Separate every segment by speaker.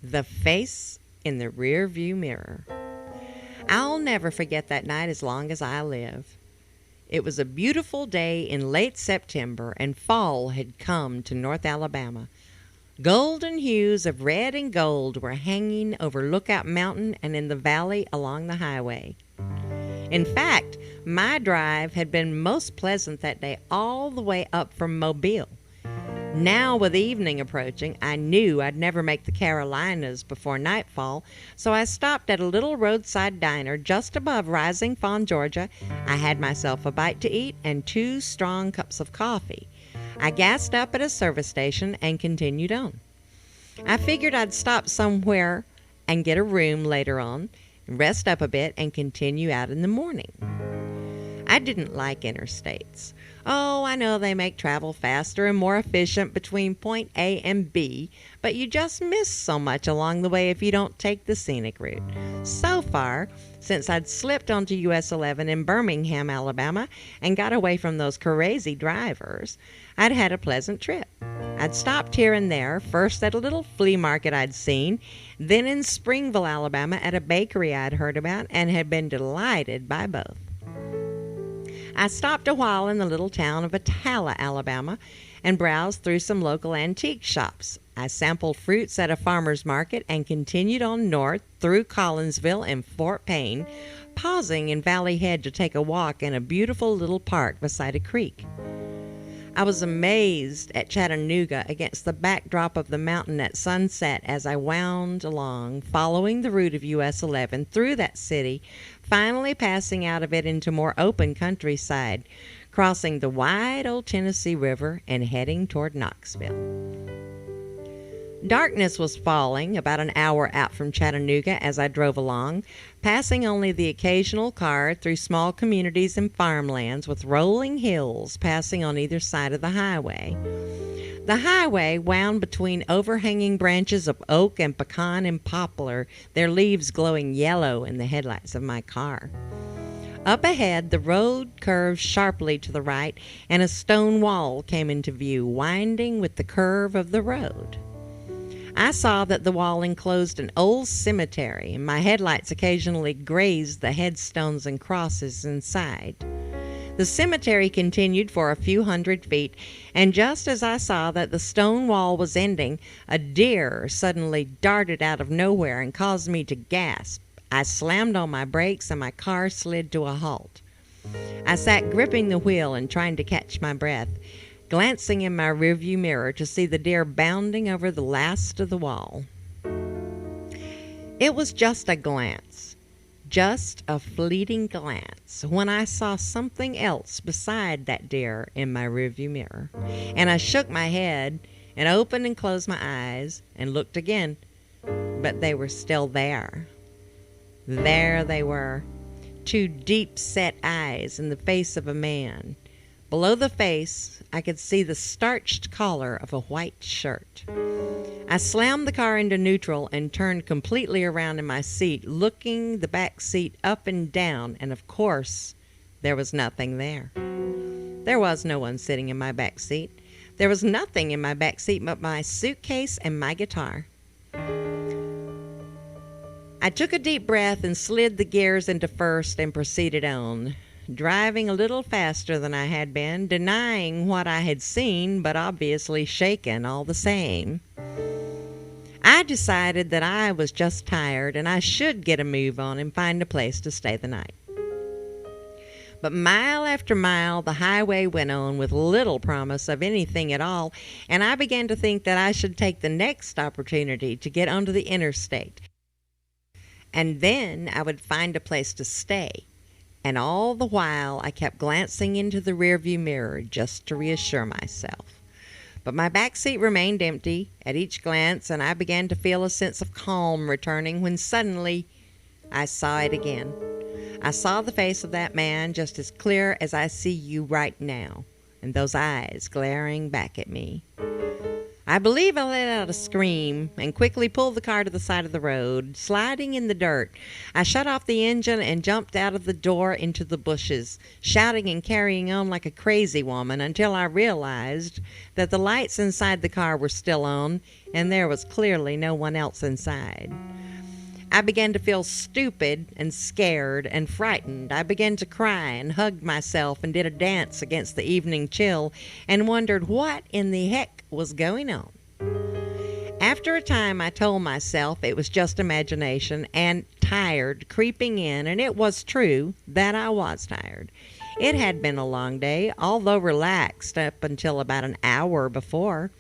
Speaker 1: The face in the rear view mirror. I'll never forget that night as long as I live. It was a beautiful day in late September, and fall had come to North Alabama. Golden hues of red and gold were hanging over Lookout Mountain and in the valley along the highway. In fact, my drive had been most pleasant that day all the way up from Mobile. Now, with evening approaching, I knew I'd never make the Carolinas before nightfall, so I stopped at a little roadside diner just above Rising Fawn, Georgia. I had myself a bite to eat and 2 strong cups of coffee. I gassed up at a service station and continued on. I figured I'd stop somewhere and get a room later on, rest up a bit, and continue out in the morning. I didn't like interstates. Oh, I know they make travel faster and more efficient between point A and B, but you just miss so much along the way if you don't take the scenic route. So far, since I'd slipped onto US 11 in Birmingham, Alabama, and got away from those crazy drivers, I'd had a pleasant trip. I'd stopped here and there, first at a little flea market I'd seen, then in Springville, Alabama, at a bakery I'd heard about, and had been delighted by both. I stopped a while in the little town of Attala, Alabama, and browsed through some local antique shops. I sampled fruits at a farmer's market and continued on north through Collinsville and Fort Payne, pausing in Valley Head to take a walk in a beautiful little park beside a creek. I was amazed at Chattanooga against the backdrop of the mountain at sunset as I wound along, following the route of US 11 through that city, finally passing out of it into more open countryside, crossing the wide old Tennessee River and heading toward Knoxville. Darkness was falling about an hour out from Chattanooga as I drove along, passing only the occasional car through small communities and farmlands with rolling hills passing on either side of the highway. The highway wound between overhanging branches of oak and pecan and poplar, their leaves glowing yellow in the headlights of my car. Up ahead, the road curved sharply to the right, and a stone wall came into view, winding with the curve of the road. I saw that the wall enclosed an old cemetery, and my headlights occasionally grazed the headstones and crosses inside. The cemetery continued for a few hundred feet, and just as I saw that the stone wall was ending, a deer suddenly darted out of nowhere and caused me to gasp. I slammed on my brakes and my car slid to a halt. I sat gripping the wheel and trying to catch my breath, glancing in my rearview mirror to see the deer bounding over the last of the wall. It was just a glance, just a fleeting glance, when I saw something else beside that deer in my rearview mirror, and I shook my head and opened and closed my eyes and looked again, but they were still there. There they were, 2 deep-set eyes in the face of a man. Below the face, I could see the starched collar of a white shirt. I slammed the car into neutral and turned completely around in my seat, looking the back seat up and down, and of course, there was nothing there. There was no one sitting in my back seat. There was nothing in my back seat but my suitcase and my guitar. I took a deep breath and slid the gears into first and proceeded on, driving a little faster than I had been, denying what I had seen, but obviously shaken all the same. I decided that I was just tired and I should get a move on and find a place to stay the night. But mile after mile, the highway went on with little promise of anything at all, and I began to think that I should take the next opportunity to get onto the interstate. And then I would find a place to stay. And all the while, I kept glancing into the rearview mirror just to reassure myself. But my back seat remained empty at each glance, and I began to feel a sense of calm returning when suddenly I saw it again. I saw the face of that man just as clear as I see you right now, and those eyes glaring back at me. I believe I let out a scream and quickly pulled the car to the side of the road, sliding in the dirt. I shut off the engine and jumped out of the door into the bushes, shouting and carrying on like a crazy woman until I realized that the lights inside the car were still on and there was clearly no one else inside. I began to feel stupid and scared and frightened. I began to cry and hugged myself and did a dance against the evening chill and wondered what in the heck was going on. After a time, I told myself it was just imagination and tired creeping in, and it was true that I was tired. It had been a long day, although relaxed up until about an hour before.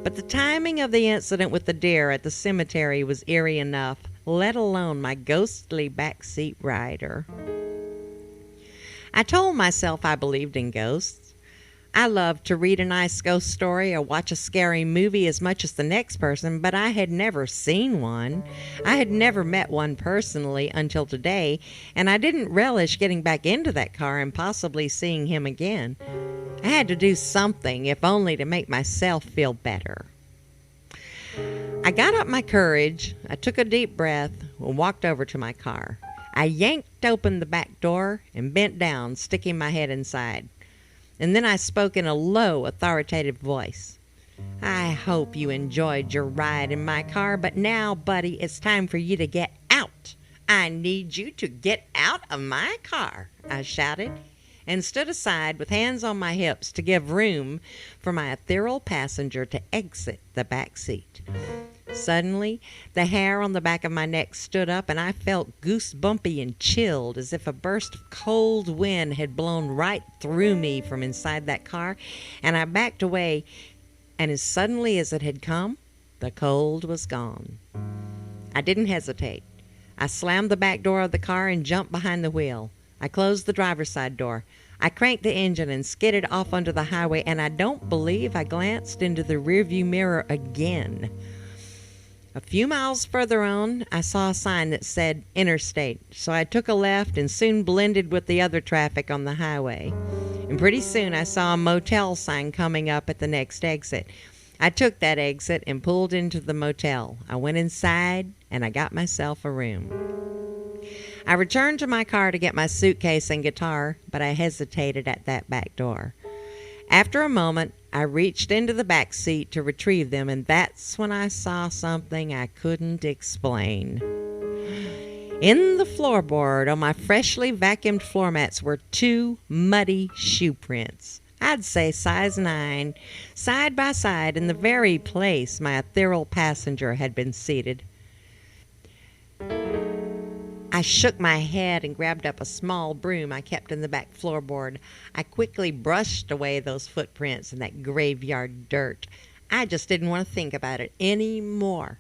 Speaker 1: But the timing of the incident with the deer at the cemetery was eerie enough, let alone my ghostly backseat rider. I told myself I believed in ghosts. I loved to read a nice ghost story or watch a scary movie as much as the next person, but I had never seen one. I had never met one personally until today, and I didn't relish getting back into that car and possibly seeing him again. I had to do something, if only to make myself feel better. I got up my courage, I took a deep breath, and walked over to my car. I yanked open the back door and bent down, sticking my head inside. And then I spoke in a low, authoritative voice. I hope you enjoyed your ride in my car, but now, buddy, it's time for you to get out. I need you to get out of my car, I shouted, and stood aside with hands on my hips to give room for my ethereal passenger to exit the back seat. Suddenly, the hair on the back of my neck stood up, and I felt goosebumpy and chilled, as if a burst of cold wind had blown right through me from inside that car, and I backed away, and as suddenly as it had come, the cold was gone. I didn't hesitate. I slammed the back door of the car and jumped behind the wheel. I closed the driver's side door. I cranked the engine and skidded off onto the highway, and I don't believe I glanced into the rearview mirror again. A few miles further on, I saw a sign that said Interstate, so I took a left and soon blended with the other traffic on the highway. And pretty soon I saw a motel sign coming up at the next exit. I took that exit and pulled into the motel. I went inside and I got myself a room. I returned to my car to get my suitcase and guitar, but I hesitated at that back door. After a moment, I reached into the back seat to retrieve them, and that's when I saw something I couldn't explain. In the floorboard on my freshly vacuumed floor mats were 2 muddy shoe prints. I'd say size 9, side by side in the very place my ethereal passenger had been seated. I shook my head and grabbed up a small broom I kept in the back floorboard. I quickly brushed away those footprints and that graveyard dirt. I just didn't want to think about it anymore.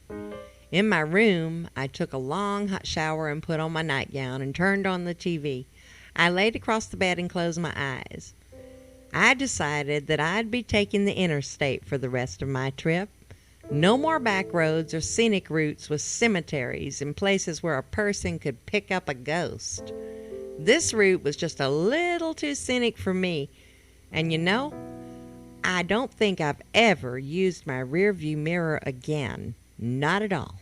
Speaker 1: In my room, I took a long hot shower and put on my nightgown and turned on the TV. I laid across the bed and closed my eyes. I decided that I'd be taking the interstate for the rest of my trip. No more back roads or scenic routes with cemeteries and places where a person could pick up a ghost. This route was just a little too scenic for me. And you know, I don't think I've ever used my rearview mirror again. Not at all.